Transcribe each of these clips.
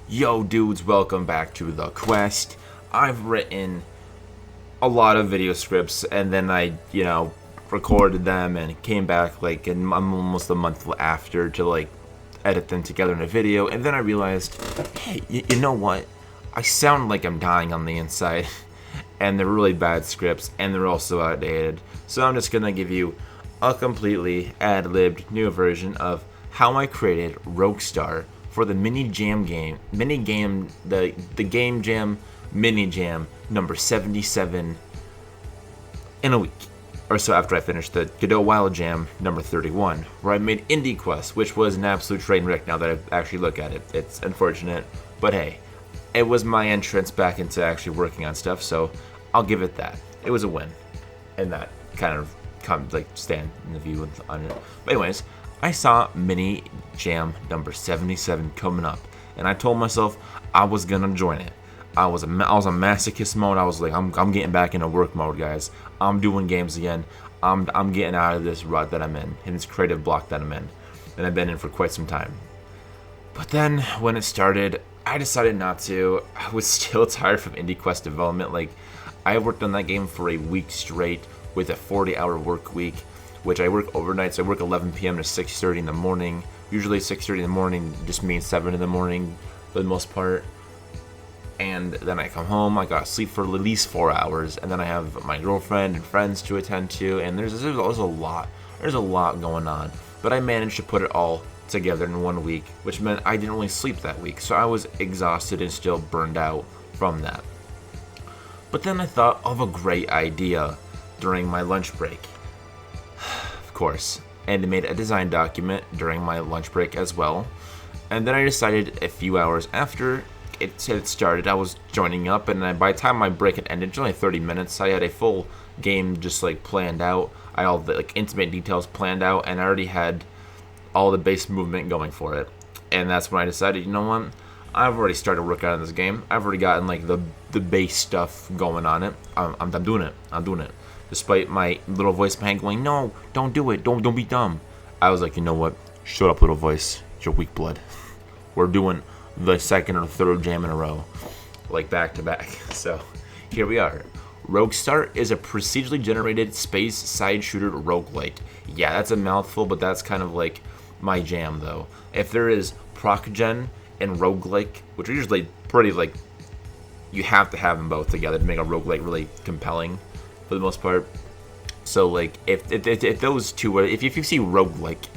Yo dudes, welcome back to The Quest. I've written a lot of video scripts and then I, recorded them and came back almost a month after to edit them together in a video, and then I realized, hey, you know what? I sound like I'm dying on the inside and they're really bad scripts and they're also outdated. So I'm just gonna give you a completely ad-libbed new version of how I created Roguestar for the the game jam mini jam number 77 in a week or so after I finished the Godot Wild Jam number 31, where I made Indie Quest, which was an absolute train wreck now that I actually look at it. It's unfortunate, but hey, it was my entrance back into actually working on stuff, so I'll give it that. It was a win, and that kind of stand in the view on it. But anyways, I saw Mini Jam number 77 coming up, and I told myself I was gonna join it. I was a masochist mode. I was like, I'm getting back into work mode, guys. I'm doing games again. I'm getting out of this rut that I'm in, and this creative block that I'm in, and I've been in for quite some time. But then when it started, I decided not to. I was still tired from Indie Quest development. I worked on that game for a week straight with a 40-hour work week, which I work overnight, so I work 11 p.m. to 6:30 in the morning. Usually 6:30 in the morning just means 7 in the morning for the most part. And then I come home, I gotta sleep for at least 4 hours, and then I have my girlfriend and friends to attend to, and there's a lot going on. But I managed to put it all together in 1 week, which meant I didn't really sleep that week, so I was exhausted and still burned out from that. But then I thought of a great idea during my lunch break. Of course, and I made a design document during my lunch break as well. And then I decided a few hours after it started, I was joining up, and by the time my break had ended, only 30 minutes, I had a full game just planned out. I had all the intimate details planned out, and I already had all the base movement going for it. And that's when I decided, you know what? I've already started working on this game. I've already gotten the base stuff going on it. I'm doing it. I'm doing it. Despite my little voice in my head going, no, don't do it. Don't be dumb. I was like, you know what? Shut up, little voice. You're weak blood. We're doing the second or third jam in a row, back to back. So here we are. Roguestar is a procedurally generated space side shooter roguelike. Yeah, that's a mouthful, but that's kind of my jam though. If there is proc gen and roguelike, which are usually pretty you have to have them both together to make a roguelike really compelling for the most part. So if those two are, if you see roguelike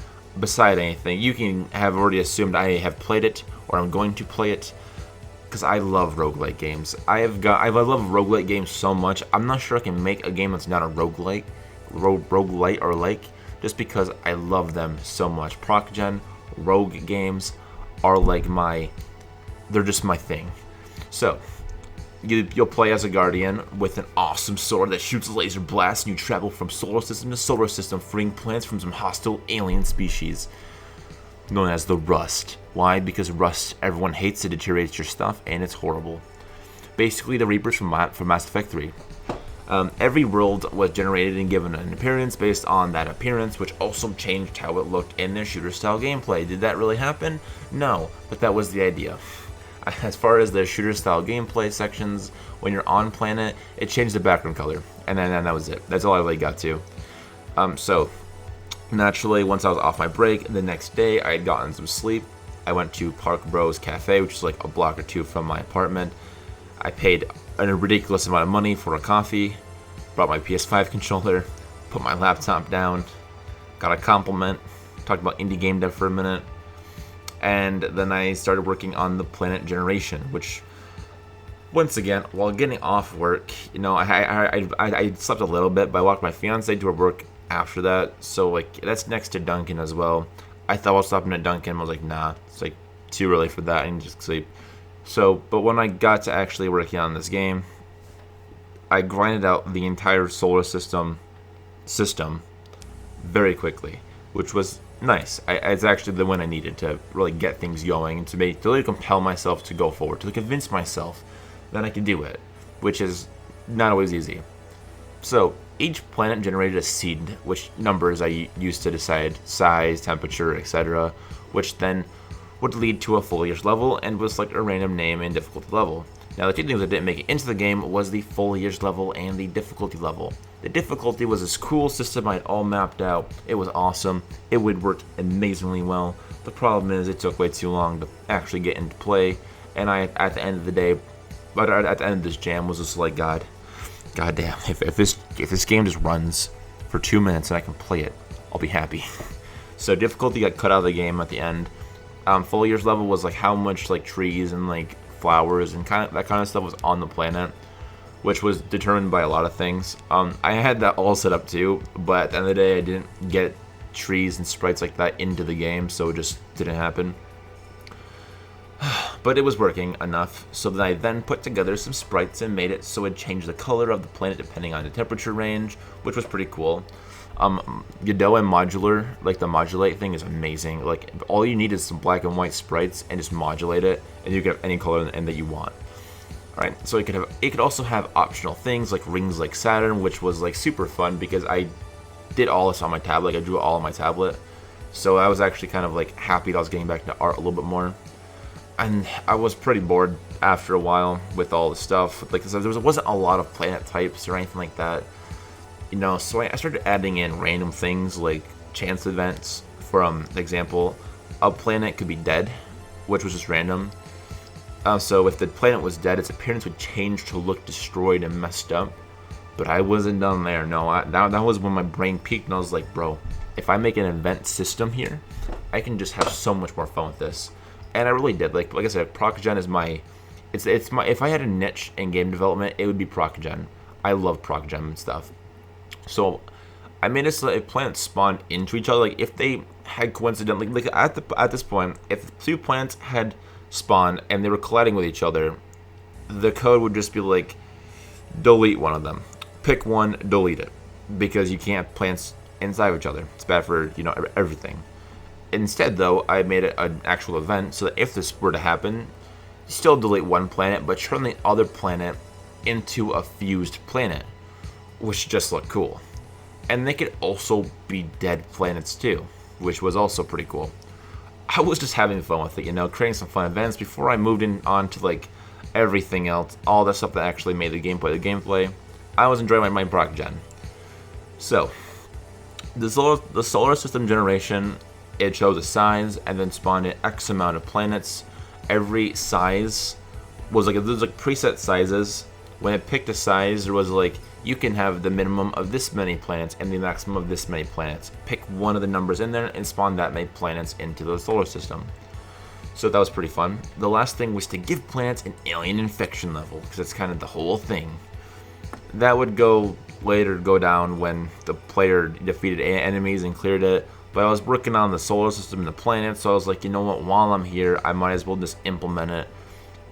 beside anything, you can have already assumed I have played it or I'm going to play it, because I love roguelike games. I love roguelike games so much. I'm not sure I can make a game that's not a roguelike or just because I love them so much. Proc gen rogue games are they're just my thing. So you'll play as a guardian with an awesome sword that shoots laser blasts, and you travel from solar system to solar system, freeing planets from some hostile alien species known as the Rust. Why? Because Rust, everyone hates it, deteriorates your stuff, and it's horrible. Basically, the Reapers from Mass Effect 3. Every world was generated and given an appearance based on that appearance, which also changed how it looked in their shooter-style gameplay. Did that really happen? No, but that was the idea. As far as the shooter-style gameplay sections, when you're on planet, it changed the background color, and then that was it. That's all I really got to. So, naturally, once I was off my break, the next day I had gotten some sleep. I went to Park Bros Cafe, which is a block or two from my apartment. I paid a ridiculous amount of money for a coffee, brought my PS5 controller, put my laptop down, got a compliment, talked about indie game dev for a minute, and then I started working on the planet generation, which, once again, while getting off work, I slept a little bit, but I walked my fiance to her work after that, so that's next to Duncan as well. I thought I was stopping at Duncan, I was like, nah, it's too early for that, I need to just sleep. So, but when I got to actually working on this game, I grinded out the entire solar system very quickly, which was nice. It's actually the one I needed to really get things going and to really compel myself to go forward, to convince myself that I could do it, which is not always easy. So each planet generated a seed, which numbers I used to decide size, temperature, etc., which then would lead to a full year's level and was like a random name and difficulty level. Now, the two things that didn't make it into the game was the full year's level and the difficulty level. The difficulty was this cool system I had all mapped out. It was awesome. It would work amazingly well. The problem is it took way too long to actually get into play, and I, at the end of the day, but at the end of this jam, was just like, God damn, if this game just runs for 2 minutes and I can play it, I'll be happy. So difficulty got cut out of the game at the end. Full year's level was like how much like trees and like flowers and that kind of stuff was on the planet, which was determined by a lot of things. I had that all set up too, but at the end of the day I didn't get trees and sprites like that into the game, so it just didn't happen. But it was working enough so that I then put together some sprites and made it so it changed the color of the planet depending on the temperature range, which was pretty cool. Godot and modular, like the modulate thing, is amazing. Like, all you need is some black and white sprites and just modulate it, and you can have any color that you want. Alright, so it could also have optional things like rings like Saturn, which was like super fun because I did all this on my tablet. Like, I drew it all on my tablet, so I was actually kind of like happy that I was getting back into art a little bit more. And I was pretty bored after a while with all the stuff. Like, there wasn't a lot of planet types or anything like that. You know, so I started adding in random things like chance events. For example, a planet could be dead, which was just random. So if the planet was dead, its appearance would change to look destroyed and messed up. But I wasn't done there. No, that was when my brain peaked, and I was like, bro, if I make an event system here, I can just have so much more fun with this. And I really did. Like I said, ProcGen is my, it's my. If I had a niche in game development, it would be ProcGen. I love ProcGen and stuff. So I made it so that if planets spawned into each other, like if they had coincidentally, like at this point, if two planets had spawned and they were colliding with each other, the code would just be like, delete one of them, pick one, delete it, because you can't have planets inside of each other. It's bad for, you know, everything. Instead, though, I made it an actual event so that if this were to happen, you still delete one planet, but turn the other planet into a fused planet, which just looked cool. And they could also be dead planets too, which was also pretty cool. I was just having fun with it, you know, creating some fun events before I moved on to like everything else, all the stuff that actually made the gameplay. I was enjoying my ProcGen. So, the solar system generation, it chose a size and then spawned an X amount of planets. Every size was like, there's like preset sizes. When it picked a size, there was like, you can have the minimum of this many planets and the maximum of this many planets. Pick one of the numbers in there and spawn that many planets into the solar system. So that was pretty fun. The last thing was to give planets an alien infection level, because that's kind of the whole thing. That would go down when the player defeated enemies and cleared it. But I was working on the solar system and the planets, so I was like, you know what, while I'm here, I might as well just implement it.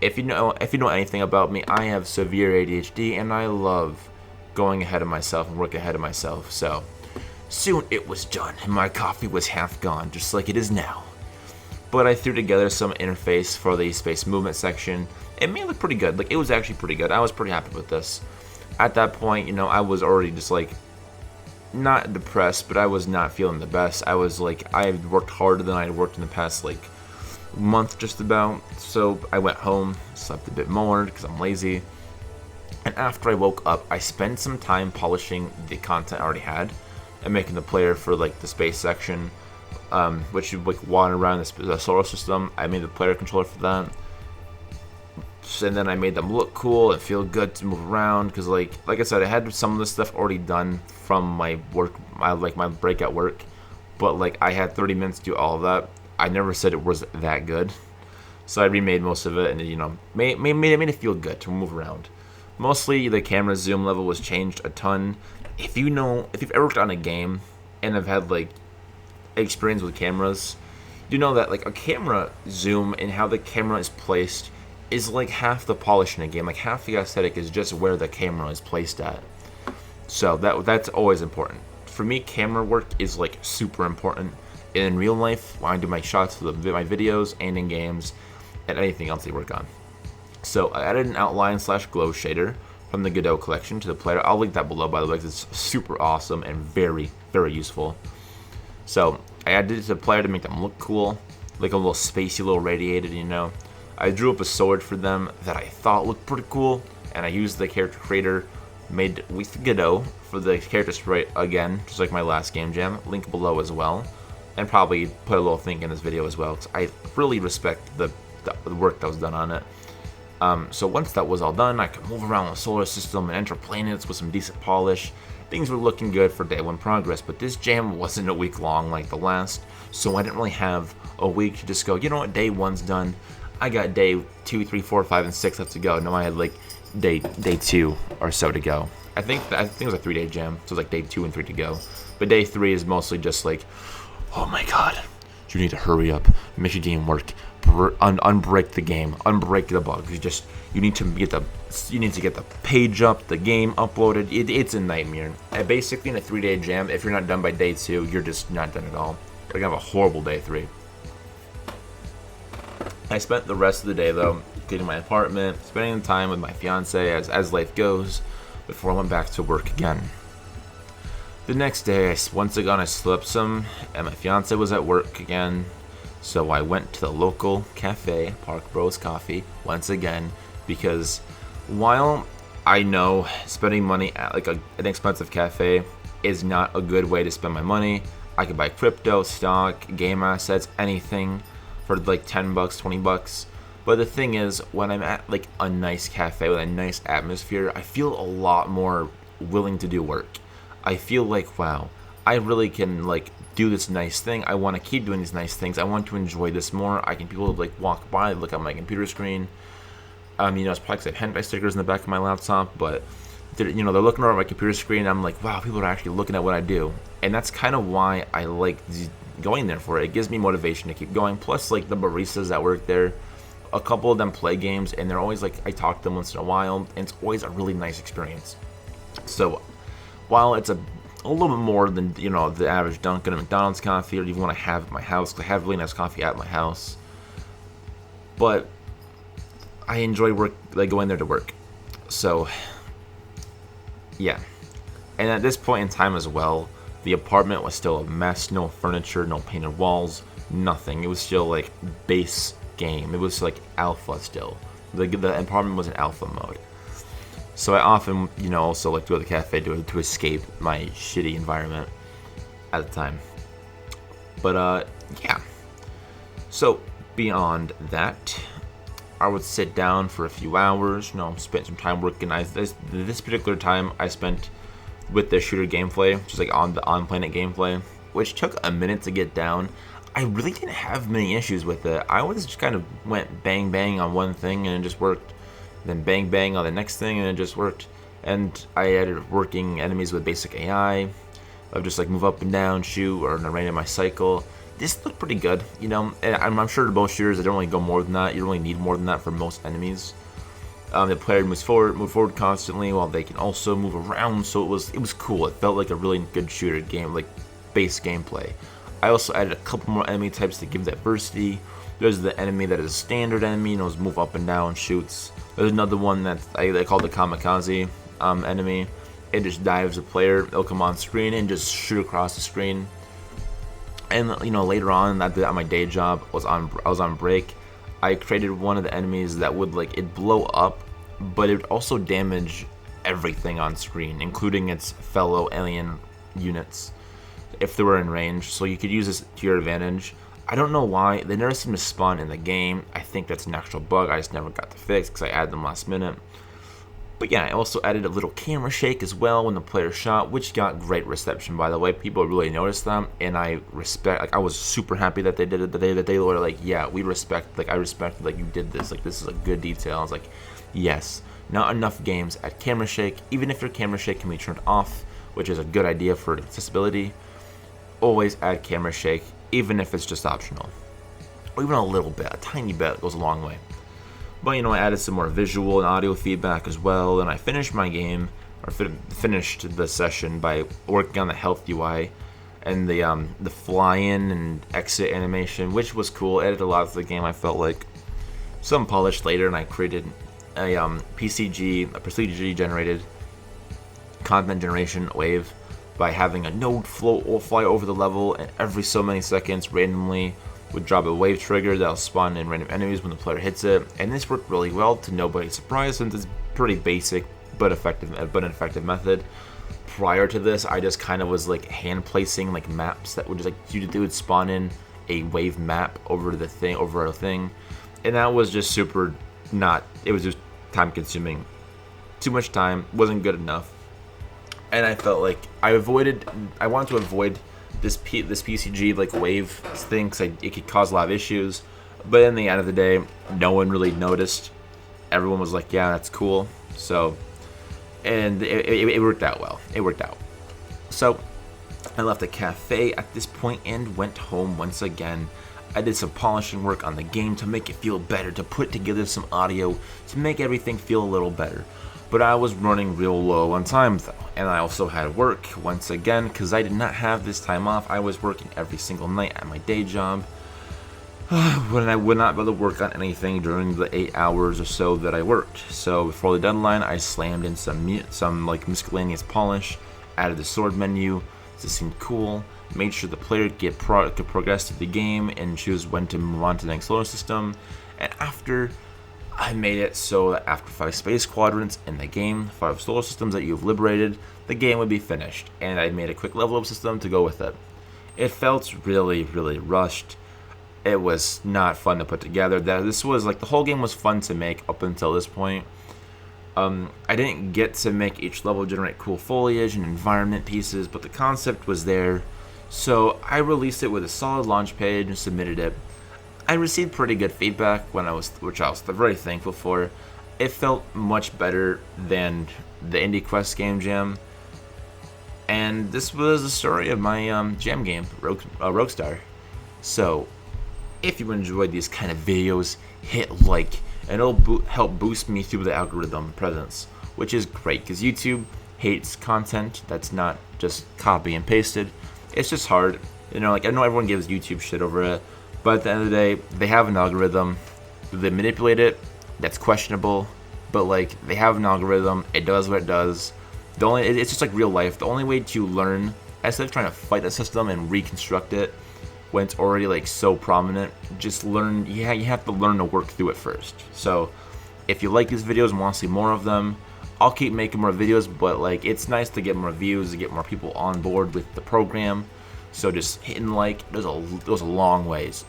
If you know anything about me, I have severe ADHD, and I love going ahead of myself and working ahead of myself. So soon it was done, and my coffee was half gone, just like it is now. But I threw together some interface for the space movement section. It made it look pretty good. Like, it was actually pretty good. I was pretty happy with this. At that point, you know, I was already just like, not depressed, but I was not feeling the best. I was like, I had worked harder than I had worked in the past like month just about. So I went home, slept a bit more because I'm lazy. And after I woke up, I spent some time polishing the content I already had and making the player for like the space section, which you like wander around the solar system. I made the player controller for that. And then I made them look cool and feel good to move around, because like I said, I had some of this stuff already done from my work, my break at work, but like I had 30 minutes to do all of that. I never said it was that good, so I remade most of it, and you know, made it feel good to move around. Mostly the camera zoom level was changed a ton. If you've ever worked on a game and have had like experience with cameras, you know that like a camera zoom and how the camera is placed is like half the polish in a game. Like half the aesthetic is just where the camera is placed at. So that's always important. For me, camera work is like super important in real life when I do my shots for my videos and in games and anything else they work on. So I added an outline / glow shader from the Godot collection to the player. I'll link that below, by the way, because it's super awesome and very, very useful. So I added it to the player to make them look cool. like a little spacey, little radiated, you know. I drew up a sword for them that I thought looked pretty cool, and I used the character creator made with Godot for the character sprite again, just like my last game jam. Link below as well, and probably put a little thing in this video as well, because I really respect the work that was done on it. So once that was all done, I could move around the solar system and enter planets with some decent polish. Things were looking good for day 1 progress, but this jam wasn't a week long like the last, so I didn't really have a week to just go, you know what, day 1's done. I got day 2, 3, 4, 5, and 6 left to go. No, I had like day 2 or so to go. I think it was a 3-day jam, so it was like day 2 and 3 to go. But day 3 is mostly just like, oh my god, you need to hurry up, make your game work, unbreak the game, unbreak the bugs. You need to get the page up, the game uploaded. It's a nightmare. And basically, in a 3-day jam, if you're not done by day 2, you're just not done at all. You're gonna have a horrible day 3. I spent the rest of the day though cleaning my apartment, spending time with my fiance as life goes, before I went back to work again. The next day, once again I slept some, and my fiance was at work again, so I went to the local cafe, Park Bros Coffee, once again, because while I know spending money at like an expensive cafe is not a good way to spend my money, I could buy crypto, stock, game assets, anything for like 10 bucks, 20 bucks. But the thing is, when I'm at like a nice cafe with a nice atmosphere, I feel a lot more willing to do work. I feel like, wow, I really can like do this nice thing. I want to keep doing these nice things. I want to enjoy this more. I can people like walk by, look at my computer screen. You know, it's probably because I have hentai stickers in the back of my laptop, but they're looking over at my computer screen. And I'm like, wow, people are actually looking at what I do, and that's kind of why I like going there for it. It gives me motivation to keep going. Plus, like the baristas that work there, a couple of them play games, and they're always like, I talk to them once in a while, and it's always a really nice experience. So while it's a little bit more than, you know, the average Dunkin' and McDonald's coffee, or even what I have at my house, because I have really nice coffee at my house, but I enjoy going there to work. So yeah, and at this point in time as well, the apartment was still a mess. No furniture, no painted walls, nothing. It was still like base game. It was like alpha still. The apartment was in alpha mode. So I often, you know, also like to go to the cafe to escape my shitty environment at the time. But yeah. So beyond that, I would sit down for a few hours, you know, spend some time working. This particular time I spent with the shooter gameplay, just like on-planet gameplay, which took a minute to get down. I really didn't have many issues with it. I was just kind of went bang bang on one thing and it just worked. Then bang bang on the next thing and it just worked. And I added working enemies with basic AI of just like move up and down, shoot, or in a random cycle. This looked pretty good, you know. And I'm sure most shooters, they don't really go more than that. You don't really need more than that for most enemies. The player moves forward constantly, while they can also move around. So it was cool. It felt like a really good shooter game, like base gameplay. I also added a couple more enemy types to give diversity. There's the enemy that is a standard enemy, knows move up and down, shoots. There's another one that I call the kamikaze enemy. It just dives the player. It'll come on screen and just shoot across the screen. And you know, later on, at my day job, I was on break. I created one of the enemies that would like it blow up, but it would also damage everything on screen, including its fellow alien units, if they were in range. So you could use this to your advantage. I don't know why they never seem to spawn in the game. I think that's an actual bug I just never got to fix because I added them last minute. But yeah, I also added a little camera shake as well when the player shot, which got great reception, by the way. People really noticed them, and I was super happy that they did it. That they were like, yeah, we respect, like I respected, like you did this, like this is a good detail. I was like, yes. Not enough games add camera shake, even if your camera shake can be turned off, which is a good idea for accessibility. Always add camera shake, even if it's just optional, or even a little bit, a tiny bit goes a long way. But you know, I added some more visual and audio feedback as well, and I finished my game, or finished the session by working on the health UI and the fly-in and exit animation, which was cool. I added a lot to the game. I felt like some polished later, and I created a procedurally generated content generation wave by having a node float or fly over the level, and every so many seconds randomly would drop a wave trigger that'll spawn in random enemies when the player hits it, and this worked really well to nobody's surprise since it's pretty basic but an effective method. Prior to this, I just kind of was like hand placing like maps that would just like they would spawn in a wave map over a thing, and that was just super not. It was just time consuming, too much time, wasn't good enough, and I felt like I wanted to avoid this PCG like wave thing because it could cause a lot of issues. But in the end of the day, no one really noticed. Everyone was like, yeah, that's cool. So, and it worked out well. It worked out. So I left the cafe at this point and went home once again. I did some polishing work on the game to make it feel better, to put together some audio, to make everything feel a little better. But I was running real low on time though, and I also had work once again because I did not have this time off. I was working every single night at my day job when I would not be able to work on anything during the 8 hours or so that I worked. So before the deadline, I slammed in some like miscellaneous polish, added the sword menu. This seemed cool. Made sure the player could progress through the game and choose when to move on to the next solar system. And after I made it so that after 5 space quadrants in the game, 5 solar systems that you've liberated, the game would be finished. And I made a quick level up system to go with it. It felt really, really rushed. It was not fun to put together. This was like the whole game was fun to make up until this point. I didn't get to make each level generate cool foliage and environment pieces, but the concept was there. So I released it with a solid launch page and submitted it. I received pretty good feedback which I was very thankful for. It felt much better than the Indie Quest Game Jam. And this was the story of my jam game, Roguestar. So, if you enjoyed these kind of videos, hit like, and it'll help boost me through the algorithm presence, which is great because YouTube hates content that's not just copy and pasted. It's just hard, like I know everyone gives YouTube shit over it, but at the end of the day, they have an algorithm. They manipulate it. That's questionable, but like they have an algorithm. It does what it does. It's just like real life. The only way to learn, instead of trying to fight the system and reconstruct it when it's already like so prominent, just learn. Yeah, you have to learn to work through it first. So, if you like these videos and want to see more of them, I'll keep making more videos. But like, it's nice to get more views, to get more people on board with the program. So just hitting like goes a long ways.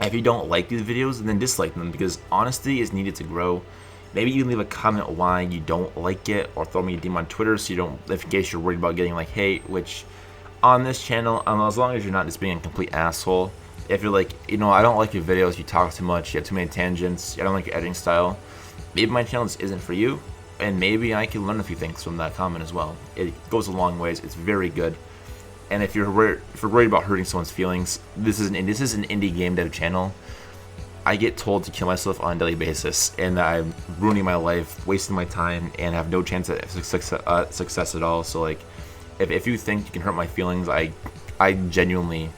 If you don't like these videos, then dislike them because honesty is needed to grow. Maybe you can leave a comment why you don't like it, or throw me a DM on Twitter so you don't, in case you're worried about getting like hate. Which, on this channel, as long as you're not just being a complete asshole. If you're like, I don't like your videos, you talk too much, you have too many tangents, I don't like your editing style, maybe my channel just isn't for you, and maybe I can learn a few things from that comment as well. It goes a long ways. It's very good. And if you're worried about hurting someone's feelings, this is an indie game dev channel. I get told to kill myself on a daily basis, and that I'm ruining my life, wasting my time, and have no chance at success at all. So like, if you think you can hurt my feelings, I genuinely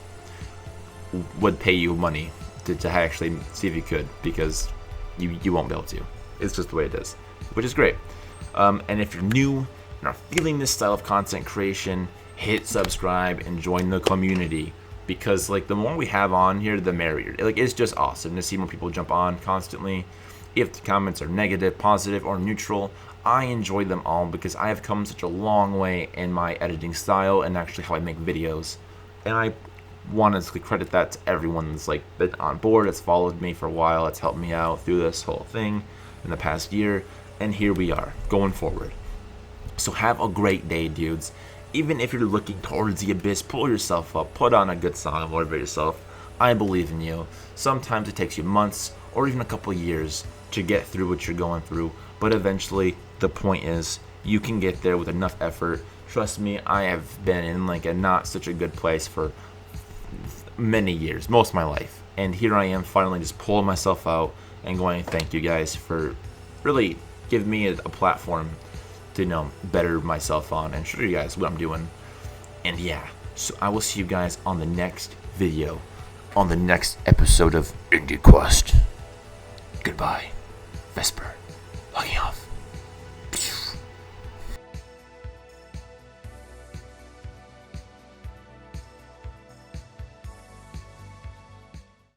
would pay you money to actually see if you could, because you won't be able to. It's just the way it is, which is great. And if you're new and are feeling this style of content creation, hit subscribe and join the community, because like the more we have on here, the merrier. Like, it's just awesome to see more people jump on constantly. If the comments are negative, positive, or neutral, I enjoy them all because I have come such a long way in my editing style and actually how I make videos. And I want to credit that to everyone that's like been on board, that's followed me for a while, that's helped me out through this whole thing in the past year. And here we are, going forward. So have a great day, dudes. Even if you're looking towards the abyss, pull yourself up, put on a good song, and motivate yourself. I believe in you. Sometimes it takes you months or even a couple years to get through what you're going through, but eventually the point is you can get there with enough effort. Trust me, I have been in like a not such a good place for many years, most of my life, and here I am finally just pulling myself out and going, thank you guys for really giving me a platform to better myself on and show you guys what I'm doing. And yeah, so I will see you guys on the next video, on the next episode of Indie Quest. Goodbye, Vesper.